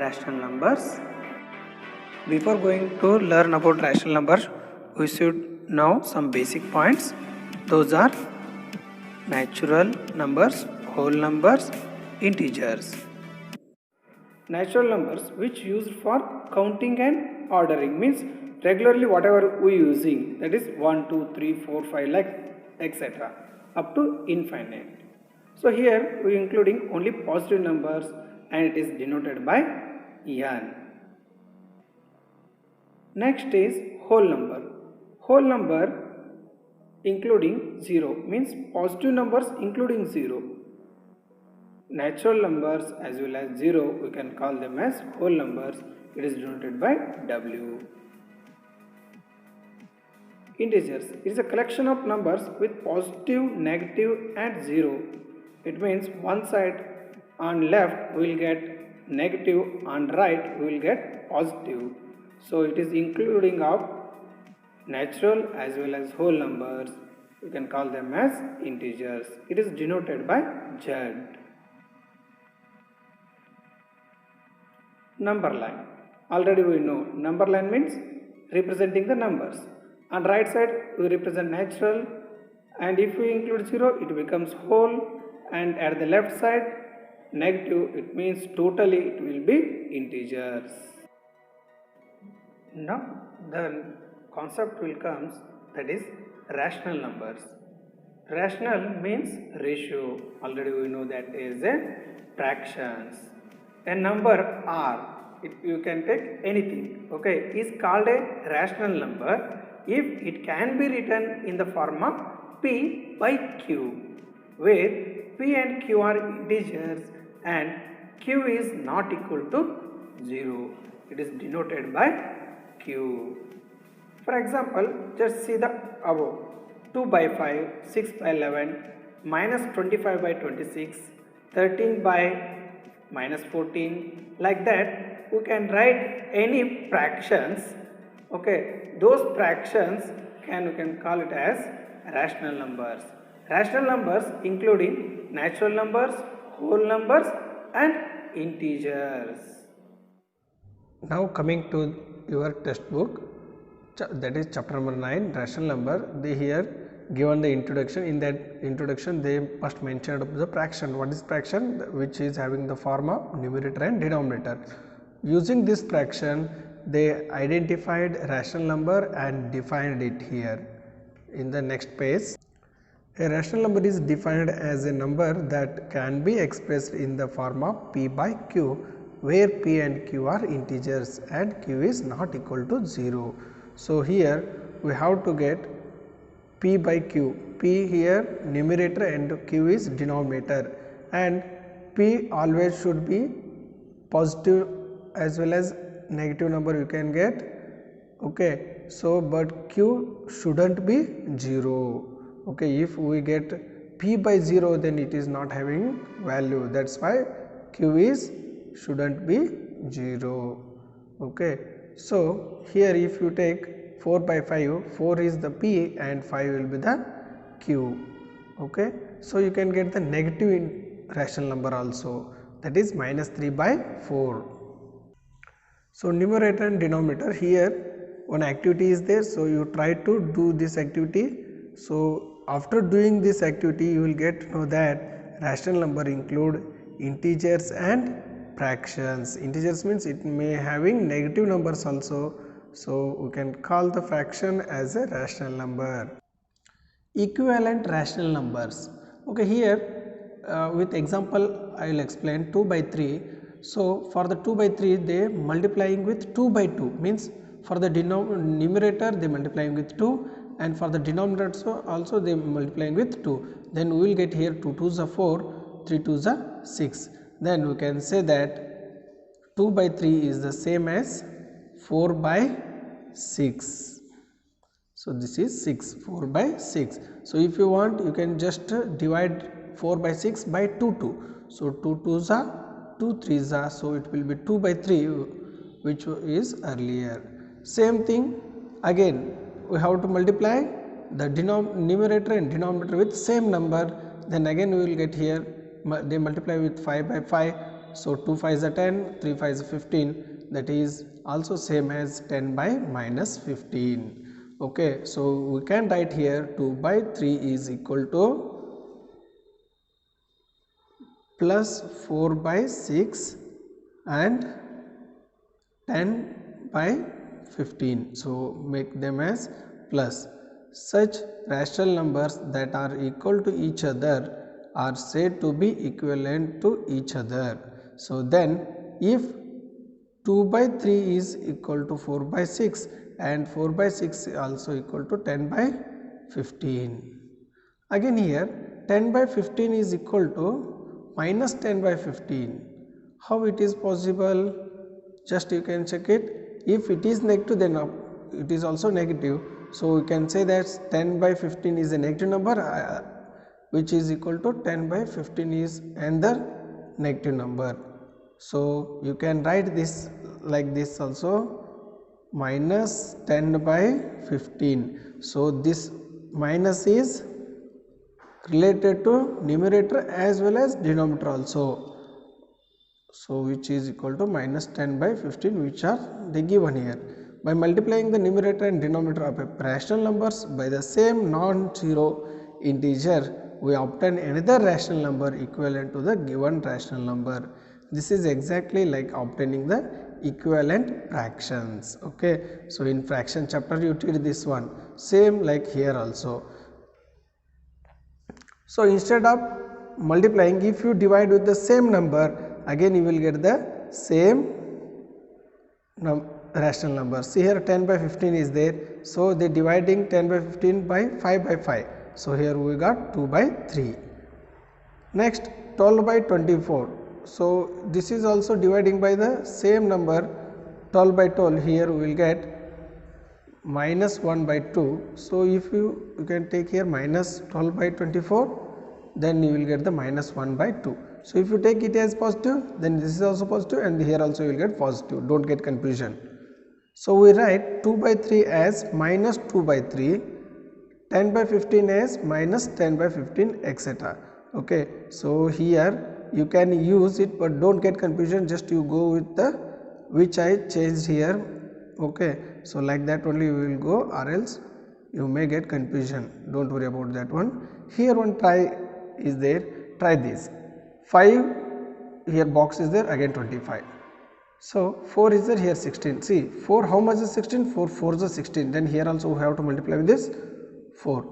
rational numbers. Before going to learn about rational numbers, we should know some basic points. Those are natural numbers, whole numbers, integers. Natural numbers which used for counting and ordering means regularly whatever we using, that is 1, 2, 3, 4, 5 like etc. up to infinite. So here we including only positive numbers and it is denoted by n. Next is whole number. Whole number including 0 means positive numbers including 0. Natural numbers as well as 0 we can call them as whole numbers. It is denoted by W. Integers. It is a collection of numbers with positive, negative and 0. It means one side on left we will get negative, on right we will get positive. So it is including of natural as well as whole numbers. We can call them as integers. It is denoted by Z. Number line. Already we know number line means representing the numbers. On right side we represent natural, and if we include 0 it becomes whole, and at the left side negative, it means totally it will be integers. Now the concept will comes, that is rational numbers. Rational means ratio. Already we know that is a fractions. A number R, you can take anything, okay, is called a rational number if it can be written in the form of P by Q, where P and Q are integers and Q is not equal to 0. It is denoted by Q. For example, just see the above: 2 by 5, 6 by 11, minus 25 by 26, 13 by minus 14, like that we can write any fractions. Okay, those fractions we can call it as rational numbers. Rational numbers including natural numbers, whole numbers and integers. Now coming to your textbook, that is chapter number 9, rational number. They here given the introduction. In that introduction they first mentioned the fraction. What is fraction? Which is having the form of numerator and denominator. Using this fraction they identified rational number and defined it here. In the next page, a rational number is defined as a number that can be expressed in the form of P by Q, where P and Q are integers and Q is not equal to 0. So here we have to get P by Q. P here numerator and Q is denominator, and P always should be positive as well as negative number you can get, okay. So but Q shouldn't be 0, okay. If we get P by 0 then it is not having value, that's why Q is shouldn't be 0, okay. So here if you take 4 by 5, 4 is the P and 5 will be the Q, okay. So you can get the negative rational number also, that is minus 3 by 4. So numerator and denominator, here one activity is there, so you try to do this activity. So after doing this activity you will get to know that rational number include integers and fractions. Integers means it may having negative numbers also, so we can call the fraction as a rational number. Equivalent rational numbers, okay. Here with example I will explain. 2 by 3. So for the 2 by 3 they multiplying with 2 by 2, means for the numerator they multiplying with 2 and for the denominator also they multiplying with 2. Then we will get here 2 2s are 4, 3 2s are 6. Then we can say that 2 by 3 is the same as 4 by 6. So this is 6, 4 by 6. So if you want you can just divide 4 by 6 by 2 2. So 2 2s are 2 3s are, so it will be 2 by 3 which is earlier. Same thing again we have to multiply the numerator and denominator with same number, then again we will get here they multiply with 5 by 5, So 2 5 is 10, 3 5 is 15, that is also same as 10 by minus 15. Okay, so we can write here 2 by 3 is equal to plus 4 by 6 and 10 by 15. So make them as plus. Such rational numbers that are equal to each other are said to be equivalent to each other. So then if 2 by 3 is equal to 4 by 6 and 4 by 6 is also equal to 10 by 15. Again here 10 by 15 is equal to minus 10 by 15. How it is possible? Just you can check it. If it is negative, then it is also negative. So we can say that 10 by 15 is a negative number, which is equal to 10 by 15 is another negative number. So you can write this like this also, minus 10 by 15. So this minus is related to numerator as well as denominator also. So which is equal to minus 10 by 15, which are they given here. By multiplying the numerator and denominator of a rational numbers by the same non-zero integer, we obtain another rational number equivalent to the given rational number. This is exactly like obtaining the equivalent fractions. Okay, so in fraction chapter you did this one, same like here also. So instead of multiplying, if you divide with the same number, again you will get the same rational number. See here 10 by 15 is there. So they dividing 10 by 15 by 5 by 5. So here we got 2 by 3. Next 12 by 24. So this is also dividing by the same number, 12 by 12. Here we will get minus 1 by 2. So if you can take here minus 12 by 24, then you will get the minus 1 by 2. So if you take it as positive, then this is also positive and here also you will get positive. Don't get confusion. So we write 2 by 3 as minus 2 by 3, 10 by 15 as minus 10 by 15, etc. Okay. So here you can use it, but don't get confusion, just you go with the which I changed here. Okay. So like that only you will go, or else you may get confusion. Don't worry about that one. Here one try is there, try this. 5 here box is there, again 25. So 4 is there, here 16. See 4, how much is 16? 4 4 is 16. Then here also we have to multiply with this 4.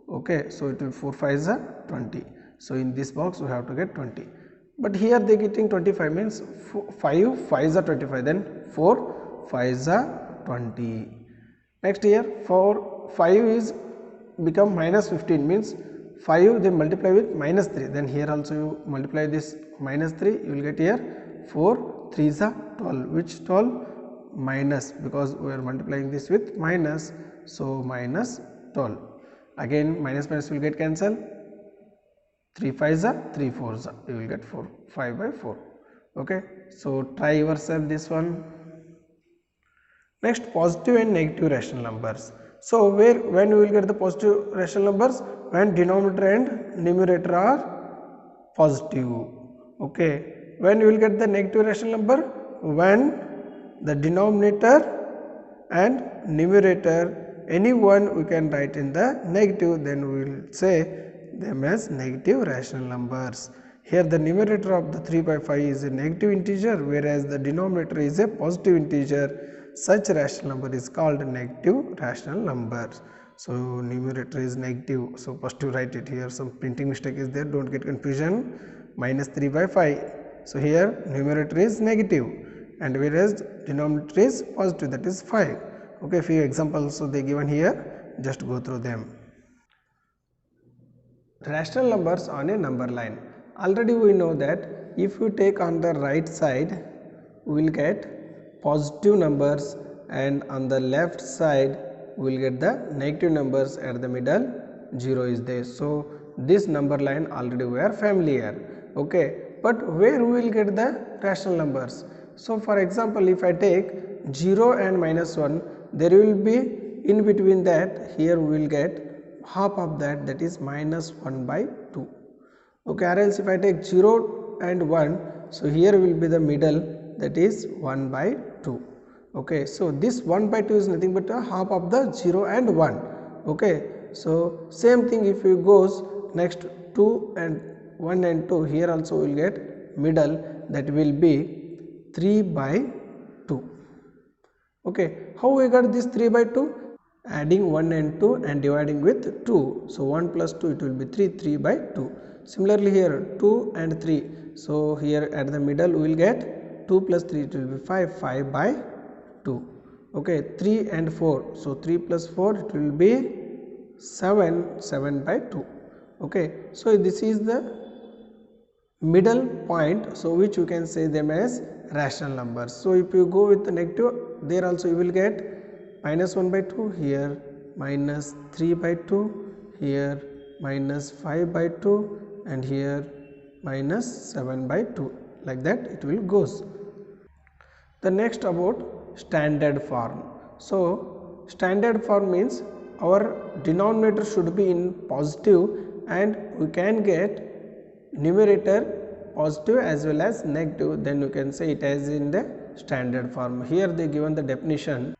Okay, so it will 4 5 is 20. So in this box we have to get 20. But here they getting 25 means 5 5 is 25. Then 4 5 is 20. Next here 4 5 is become minus 15 means 5 they multiply with minus 3, then here also you multiply this minus 3, you will get here 4 3 is 12, which 12? Minus, because we are multiplying this with minus, so minus 12. Again minus minus will get cancelled, 3 5 is 3 4 is, you will get 4 5 by 4. Okay, so try yourself this one. Next, positive and negative rational numbers. So when we will get the positive rational numbers? When denominator and numerator are positive. Okay. When you will get the negative rational number? When the denominator and numerator, any one we can write in the negative, then we will say them as negative rational numbers. Here the numerator of the 3 by 5 is a negative integer, whereas the denominator is a positive integer. Such rational number is called negative rational numbers. So numerator is negative, so first to write it here, some printing mistake is there, don't get confusion, minus 3 by 5. So here numerator is negative and whereas denominator is positive, that is 5. Okay, few examples so they given here, just go through them. Rational numbers on a number line. Already we know that if you take on the right side, we will get positive numbers and on the left side we will get the negative numbers, at the middle 0 is there. So this number line already we are familiar. Okay, but where we will get the rational numbers? So for example, if I take 0 and minus 1, there will be in between that, here we will get half of that, that is minus 1 by 2. Okay, or else if I take 0 and 1, So here will be the middle, that is 1 by 2. Okay, so this 1 by 2 is nothing but a half of the 0 and 1. Okay, so same thing if you goes next 2 and 1 and 2, here also we will get middle, that will be 3 by 2. Okay, how we got this 3 by 2? Adding 1 and 2 and dividing with 2. So 1 plus 2, it will be 3, 3 by 2. Similarly here 2 and 3. So here at the middle we will get 2 plus 3, it will be 5, 5 by 2. Okay, 3 and 4. So 3 plus 4, it will be 7, 7 by 2. Okay, so this is the middle point, so which you can say them as rational numbers. So if you go with the negative, there also you will get minus 1 by 2, here minus 3 by 2, here minus 5 by 2, and here minus 7 by 2, like that it will goes. The next about standard form. So standard form means our denominator should be in positive and we can get numerator positive as well as negative, then you can say it as in the standard form. Here they given the definition.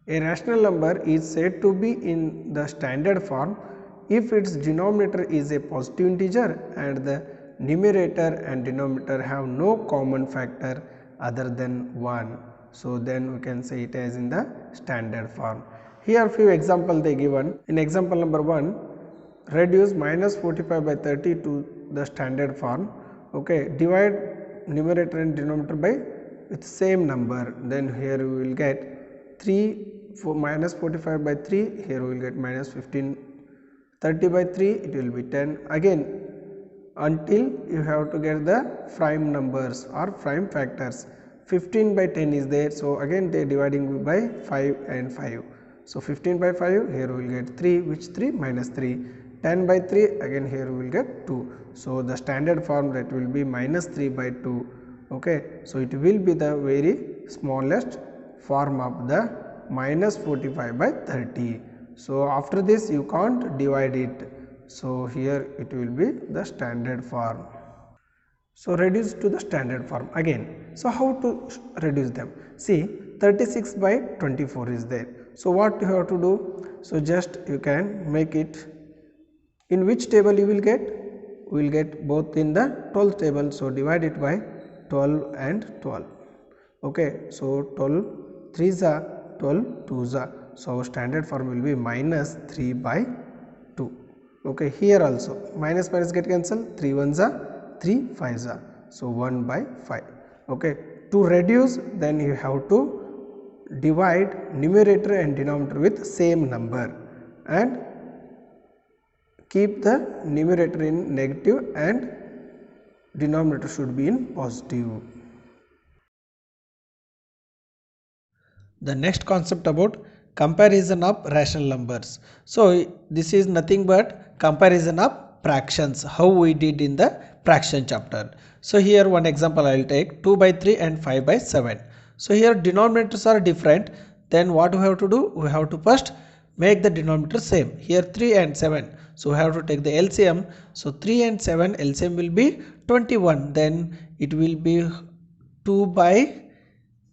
A rational number is said to be in the standard form if its denominator is a positive integer and the numerator and denominator have no common factor other than 1. So then we can say it as in the standard form. Here few example they given. In example number 1, reduce minus 45 by 30 to the standard form. Okay, divide numerator and denominator by with same number, then here we will get 3 for minus 45 by 3, here we will get minus 15, 30 by 3, it will be 10, again until you have to get the prime numbers or prime factors. 15 by 10 is there, so again they dividing by 5 and 5. So 15 by 5, here we will get 3, which 3 minus 3, 10 by 3, again here we will get 2. So the standard form, that will be minus 3 by 2. Okay, so it will be the very smallest form of the minus 45 by 30. So after this you can't divide it. So here it will be the standard form. So reduce to the standard form again. So how to reduce them? See, 36 by 24 is there. So what you have to do? So just you can make it. In which table you will get? We will get both in the 12th table. So divide it by 12 and 12. Okay, so 12 3s are 12 2s are. So our standard form will be minus 3 by 2. Okay, here also minus minus get cancelled, 3 1s are 3 5s are. So 1 by 5. Okay, to reduce, then you have to divide numerator and denominator with same number and keep the numerator in negative and denominator should be in positive. The next concept about comparison of rational numbers. So this is nothing but comparison of fractions, how we did in the fraction chapter. So here one example I will take, 2 by 3 and 5 by 7. So here denominators are different, then what we have to do? We have to first make the denominator same. Here 3 and 7. So we have to take the LCM. So 3 and 7 LCM will be 21. Then it will be 2 by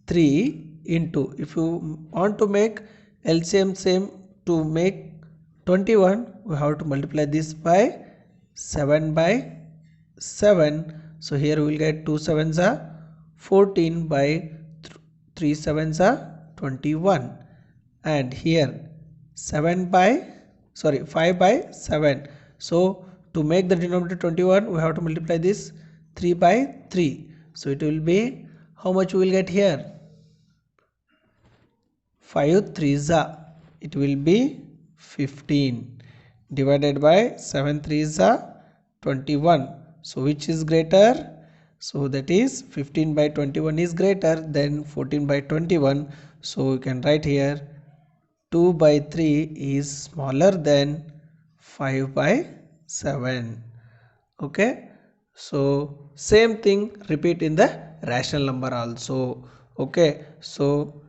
3 into, if you want to make LCM same, to make 21 we have to multiply this by 7 by 7. So here we will get 2 7s are 14 by 3 7s are 21, and here 5 by 7. So to make the denominator 21 we have to multiply this 3 by 3. So it will be, how much we will get here? 5 3s are, it will be 15 divided by 7 3s are 21. So which is greater? So that is 15 by 21 is greater than 14 by 21. So we can write here 2 by 3 is smaller than 5 by 7. Okay, so same thing repeat in the rational number also. Okay, so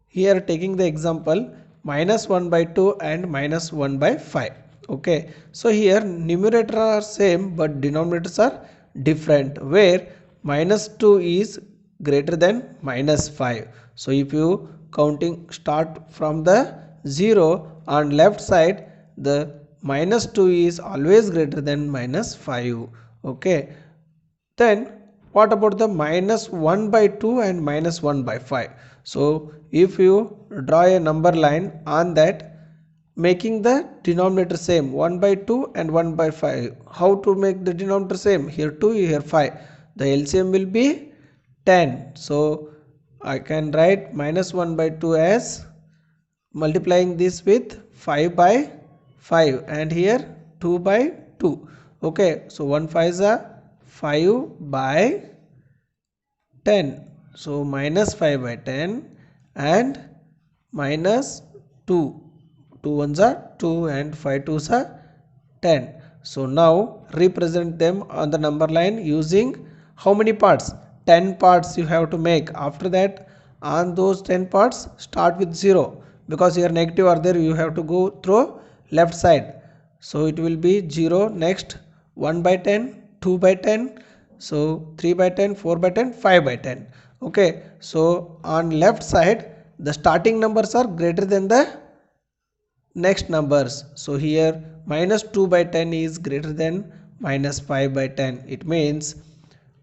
here taking the example minus 1 by 2 and minus 1 by 5. Okay, so here numerator are same but denominators are different, where minus 2 is greater than minus 5. So if you counting start from the 0 on left side, the minus 2 is always greater than minus 5. Okay. Then what about the minus 1 by 2 and minus 1 by 5? So if you draw a number line on that, making the denominator same, 1 by 2 and 1 by 5. How to make the denominator same? Here 2, here 5. The LCM will be 10. So I can write minus 1 by 2 as multiplying this with 5 by 5 and here 2 by 2. Okay, so 1 5 is a 5 by 10. So minus 5 by 10 and minus 2. 2 ones are 2 and 5 twos are 10. So now represent them on the number line using how many parts? 10 parts you have to make. After that, on those 10 parts start with 0, because here negative are there, you have to go through left side. So it will be 0, next 1 by 10, 2 by 10, so 3 by 10, 4 by 10, 5 by 10. Okay, so on left side the starting numbers are greater than the next numbers. So here minus 2 by 10 is greater than minus 5 by 10. It means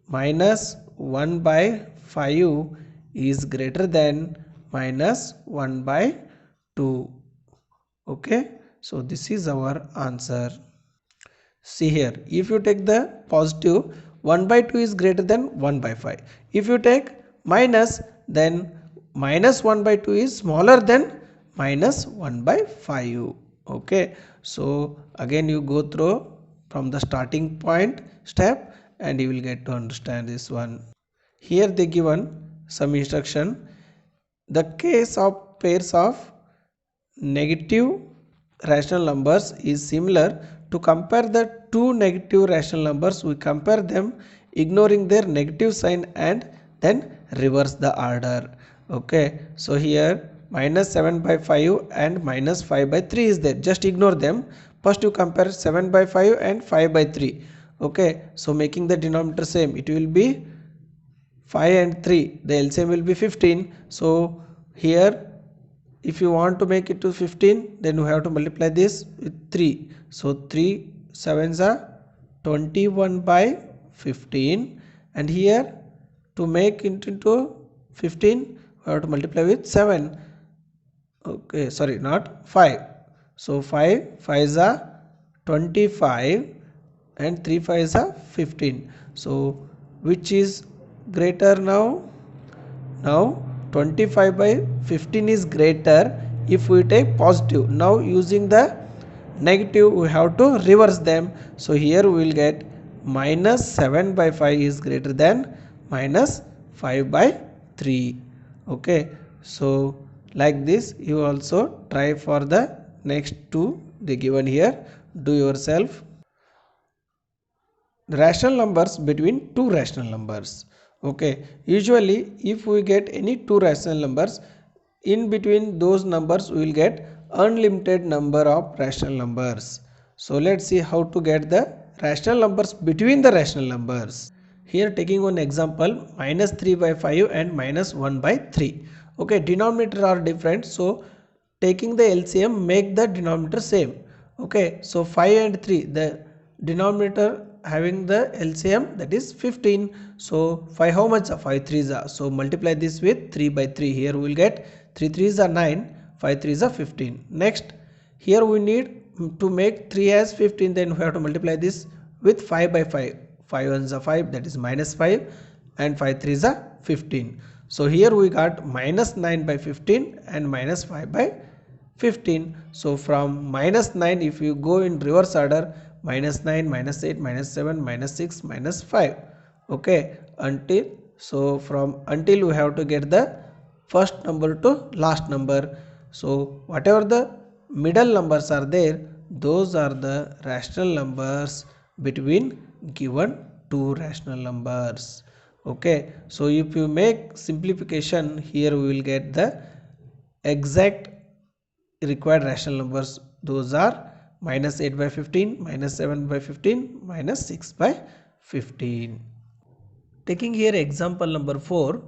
minus 1 by 5 is greater than minus 1 by 2. Okay, so this is our answer. See here, if you take the positive, 1 by 2 is greater than 1 by 5. If you take minus, then minus 1 by 2 is smaller than minus 1 by 5. Okay, so again you go through from the starting point step and you will get to understand this one. Here they given some instruction. The case of pairs of negative rational numbers is similar. To compare the two negative rational numbers, we compare them ignoring their negative sign and then reverse the order. Okay, so here minus 7 by 5 and minus 5 by 3 is there. Just ignore them. First you compare 7 by 5 and 5 by 3. Okay, so making the denominator same, it will be 5 and 3. The LCM will be 15. So here if you want to make it to 15, then you have to multiply this with 3. So 3 7s are 21 by 15, and here to make it into 15 we have to multiply with 7. Okay, sorry, not 5. So 5 5s are 25 and 3 5s are 15. So which is greater now? Now 25 by 15 is greater if we take positive. Now using the negative we have to reverse them. So here we will get minus 7 by 5 is greater than minus 5 by 3. Okay, so like this you also try for the next two they given here. Do yourself. Rational numbers between two rational numbers. Okay, usually if we get any two rational numbers, in between those numbers we will get unlimited number of rational numbers. So let's see how to get the rational numbers between the rational numbers. Here taking one example, minus 3 by 5 and minus 1 by 3. Okay, denominator are different, so taking the LCM make the denominator same. Okay, so 5 and 3, the denominator having the LCM, that is 15. So 5 how much? 5 3s are. So multiply this with 3 by 3. Here we will get 3 3s are 9, 5 3s are 15. Next, here we need to make 3 as 15, then we have to multiply this with 5 by 5. 5 1s are 5, that is minus 5, and 5 3s are 15. So here we got minus 9 by 15 and minus 5 by 15. So from minus 9 if you go in reverse order, minus 9, minus 8, minus 7, minus 6, minus 5. Okay, until, so from until we have to get the first number to last number. So whatever the middle numbers are there, those are the rational numbers between given two rational numbers. Okay, so if you make simplification, here we will get the exact required rational numbers. Those are minus 8 by 15, minus 7 by 15, minus 6 by 15. taking here example number 4,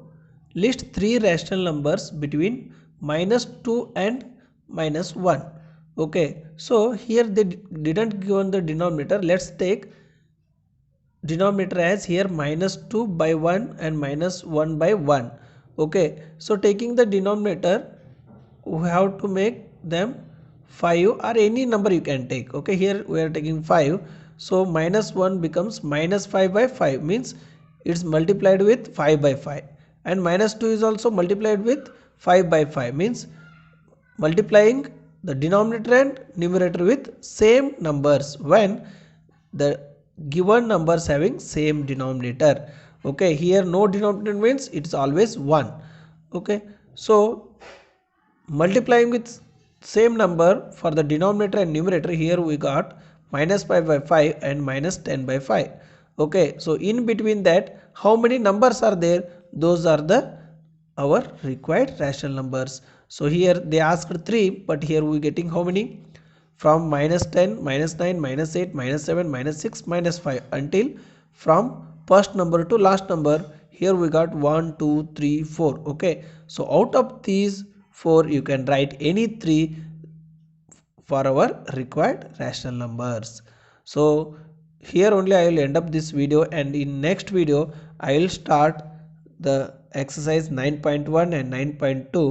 list 3 rational numbers between -2 and -1. Okay, so here they didn't given the denominator. Let's take denominator as here -2 by 1 and -1 by 1. Okay, so taking the denominator, we have to make them 5 or any number you can take. Okay, here we are taking 5, so -1 becomes -5 by 5, means it's multiplied with 5 by 5, and -2 is also multiplied with 5 by 5, means multiplying the denominator and numerator with same numbers when the given numbers having same denominator. Okay, here no denominator means it's always 1. Okay, so multiplying with same number for the denominator and numerator, here we got -5 by 5 and -10 by 5. Okay, so in between that, how many numbers are there? Those are the our required rational numbers. So here they asked 3, but here we getting how many? From -10, -9, -8, -7, -6, -5 until from first number to last number. Here we got 1, 2, 3, 4. Okay, so out of these 4 you can write any 3 for our required rational numbers. So here only I will end up this video, and in next video I will start the exercise 9.1 and 9.2